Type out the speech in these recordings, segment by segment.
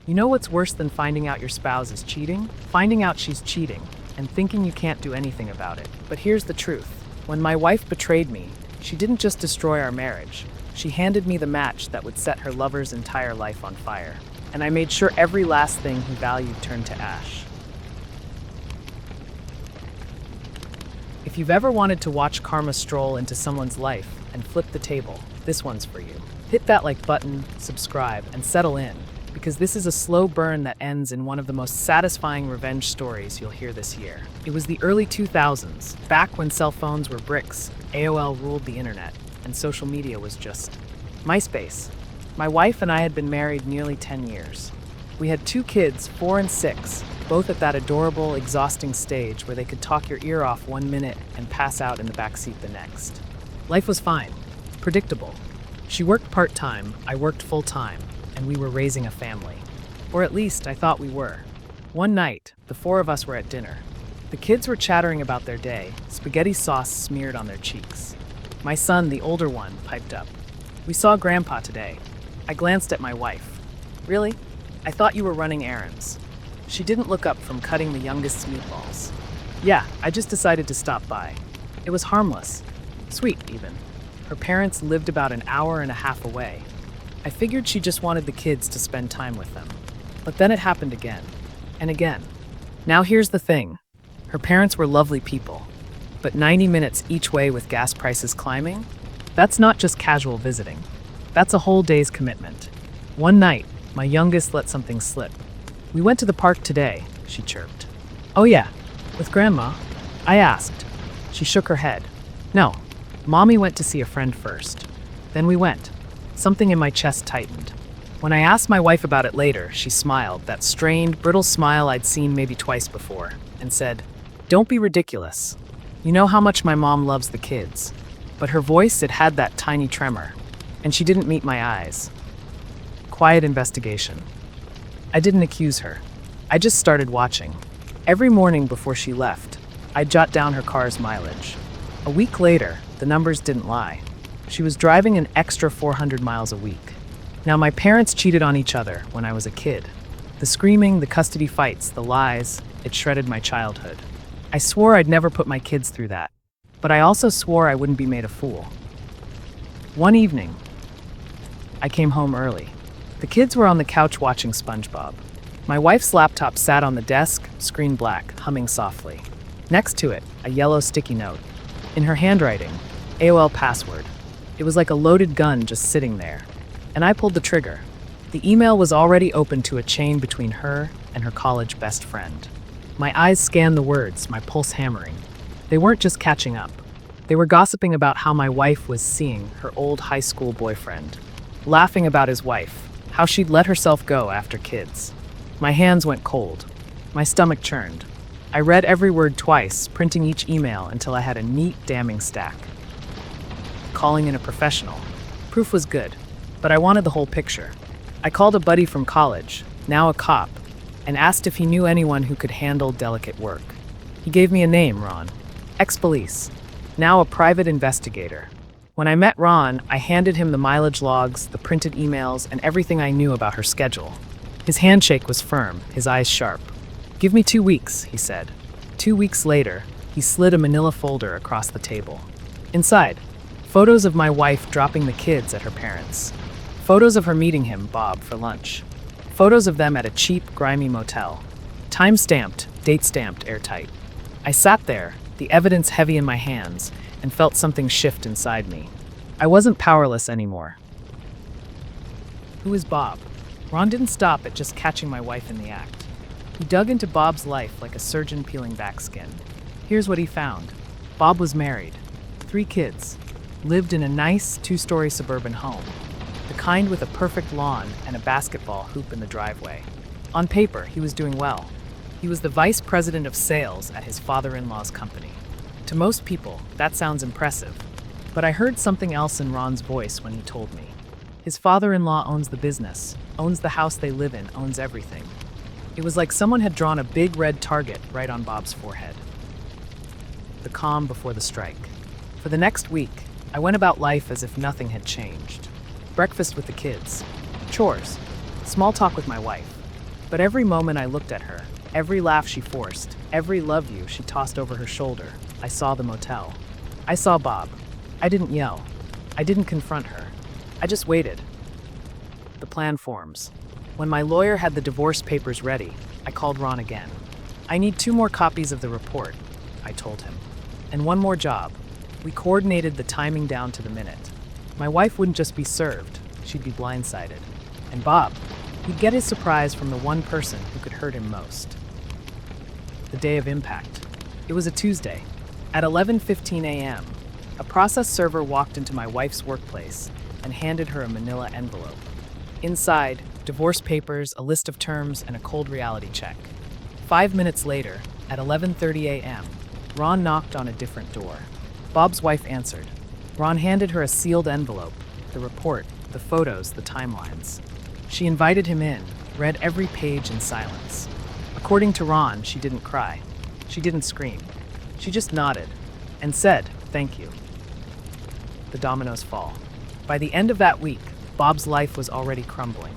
You know what's worse than finding out your spouse is cheating? Finding out she's cheating and thinking you can't do anything about it. But here's the truth. When my wife betrayed me, she didn't just destroy our marriage. She handed me the match that would set her lover's entire life on fire. And I made sure every last thing he valued turned to ash. If you've ever wanted to watch karma stroll into someone's life and flip the table, this one's for you. Hit that like button, subscribe, and settle in, because this is a slow burn that ends in one of the most satisfying revenge stories you'll hear this year. It was the early 2000s, back when cell phones were bricks, AOL ruled the internet, and social media was just MySpace. My wife and I had been married nearly 10 years. We had 2 kids, 4 and 6, both at that adorable, exhausting stage where they could talk your ear off 1 minute and pass out in the backseat the next. Life was fine, predictable. She worked part-time, I worked full-time, and we were raising a family. Or at least I thought we were. One night, the 4 of us were at dinner. The kids were chattering about their day, spaghetti sauce smeared on their cheeks. My son, the older one, piped up. "We saw Grandpa today." I glanced at my wife. "Really? I thought you were running errands." She didn't look up from cutting the youngest's meatballs. "Yeah, I just decided to stop by." It was harmless. Sweet, even. Her parents lived about an hour and a half away. I figured she just wanted the kids to spend time with them. But then it happened again. And again. Now here's the thing. Her parents were lovely people. But 90 minutes each way with gas prices climbing? That's not just casual visiting. That's a whole day's commitment. One night, my youngest let something slip. "We went to the park today," she chirped. "Oh yeah, with Grandma?" I asked. She shook her head. "No, Mommy went to see a friend first. Then we went." Something in my chest tightened. When I asked my wife about it later, she smiled, that strained, brittle smile I'd seen maybe twice before, and said, "Don't be ridiculous. You know how much my mom loves the kids." But her voice, it had that tiny tremor, and she didn't meet my eyes. Quiet investigation. I didn't accuse her. I just started watching. Every morning before she left, I'd jot down her car's mileage. A week later, the numbers didn't lie. She was driving an extra 400 miles a week. Now, my parents cheated on each other when I was a kid. The screaming, the custody fights, the lies, it shredded my childhood. I swore I'd never put my kids through that, but I also swore I wouldn't be made a fool. One evening, I came home early. The kids were on the couch watching SpongeBob. My wife's laptop sat on the desk, screen black, humming softly. Next to it, a yellow sticky note. In her handwriting, AOL password. It was like a loaded gun just sitting there. And I pulled the trigger. The email was already open to a chain between her and her college best friend. My eyes scanned the words, my pulse hammering. They weren't just catching up. They were gossiping about how my wife was seeing her old high school boyfriend. Laughing about his wife, how she'd let herself go after kids. My hands went cold. My stomach churned. I read every word twice, printing each email until I had a neat, damning stack. Calling in a professional. Proof was good, but I wanted the whole picture. I called a buddy from college, now a cop, and asked if he knew anyone who could handle delicate work. He gave me a name, Ron. Ex-police, now a private investigator. When I met Ron, I handed him the mileage logs, the printed emails, and everything I knew about her schedule. His handshake was firm, his eyes sharp. "Give me 2 weeks," he said. 2 weeks later, he slid a manila folder across the table. Inside, photos of my wife dropping the kids at her parents'. Photos of her meeting him, Bob, for lunch. Photos of them at a cheap, grimy motel. Time-stamped, date-stamped, airtight. I sat there, the evidence heavy in my hands, and felt something shift inside me. I wasn't powerless anymore. Who is Bob? Ron didn't stop at just catching my wife in the act. He dug into Bob's life like a surgeon peeling back skin. Here's what he found. Bob was married. 3 kids. Lived in a nice 2-story suburban home. The kind with a perfect lawn and a basketball hoop in the driveway. On paper, he was doing well. He was the vice president of sales at his father-in-law's company. To most people, that sounds impressive. But I heard something else in Ron's voice when he told me. His father-in-law owns the business, owns the house they live in, owns everything. It was like someone had drawn a big red target right on Bob's forehead. The calm before the strike. For the next week, I went about life as if nothing had changed. Breakfast with the kids. Chores. Small talk with my wife. But every moment I looked at her, every laugh she forced, every love you she tossed over her shoulder, I saw the motel. I saw Bob. I didn't yell. I didn't confront her. I just waited. The plan forms. When my lawyer had the divorce papers ready, I called Ron again. I need 2 more copies of the report, I told him. And 1 more job. We coordinated the timing down to the minute. My wife wouldn't just be served, she'd be blindsided. And Bob, he'd get his surprise from the one person who could hurt him most. The day of impact. It was a Tuesday. At 11:15 a.m., a process server walked into my wife's workplace and handed her a manila envelope. Inside, divorce papers, a list of terms, and a cold reality check. 5 minutes later, at 11:30 a.m., Ron knocked on a different door. Bob's wife answered. Ron handed her a sealed envelope, the report, the photos, the timelines. She invited him in, read every page in silence. According to Ron, she didn't cry. She didn't scream. She just nodded and said, "Thank you." The dominoes fall. By the end of that week, Bob's life was already crumbling.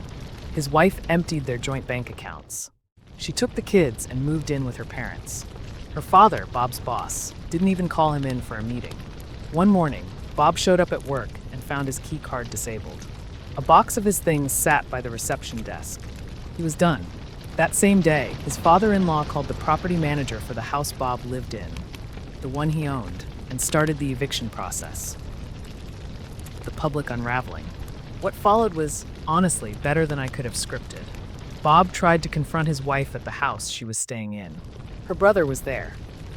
His wife emptied their joint bank accounts. She took the kids and moved in with her parents. Her father, Bob's boss, didn't even call him in for a meeting. One morning, Bob showed up at work and found his key card disabled. A box of his things sat by the reception desk. He was done. That same day, his father-in-law called the property manager for the house Bob lived in, the one he owned, and started the eviction process. The public unraveling. What followed was, honestly, better than I could have scripted. Bob tried to confront his wife at the house she was staying in. Her brother was there.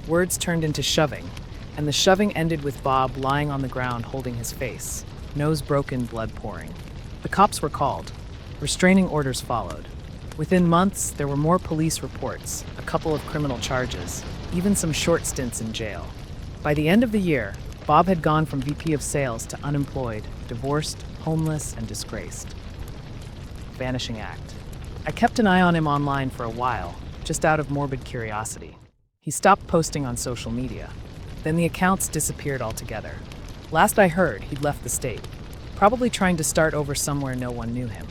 Words turned into shoving, and the shoving ended with Bob lying on the ground holding his face, nose broken, blood pouring. The cops were called. Restraining orders followed. Within months, there were more police reports, a couple of criminal charges, even some short stints in jail. By the end of the year, Bob had gone from VP of sales to unemployed, divorced, homeless, and disgraced. Vanishing act. I kept an eye on him online for a while, just out of morbid curiosity. He stopped posting on social media. Then the accounts disappeared altogether. Last I heard, he'd left the state, probably trying to start over somewhere no one knew him.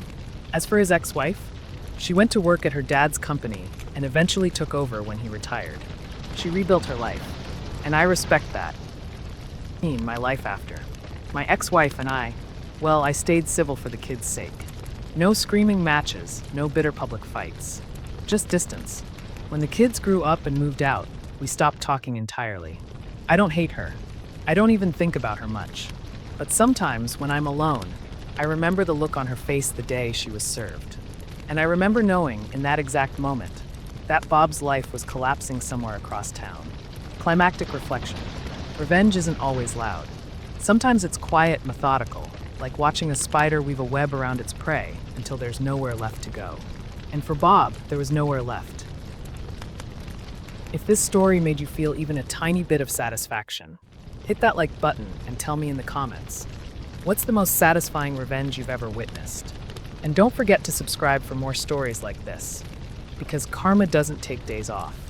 As for his ex-wife, she went to work at her dad's company and eventually took over when he retired. She rebuilt her life, and I respect that. My life after. My ex-wife and I stayed civil for the kids' sake. No screaming matches, no bitter public fights. Just distance. When the kids grew up and moved out, we stopped talking entirely. I don't hate her. I don't even think about her much. But sometimes, when I'm alone, I remember the look on her face the day she was served. And I remember knowing, in that exact moment, that Bob's life was collapsing somewhere across town. Climactic reflection. Revenge isn't always loud. Sometimes it's quiet, methodical, like watching a spider weave a web around its prey until there's nowhere left to go. And for Bob, there was nowhere left. If this story made you feel even a tiny bit of satisfaction, hit that like button and tell me in the comments, what's the most satisfying revenge you've ever witnessed? And don't forget to subscribe for more stories like this, because karma doesn't take days off.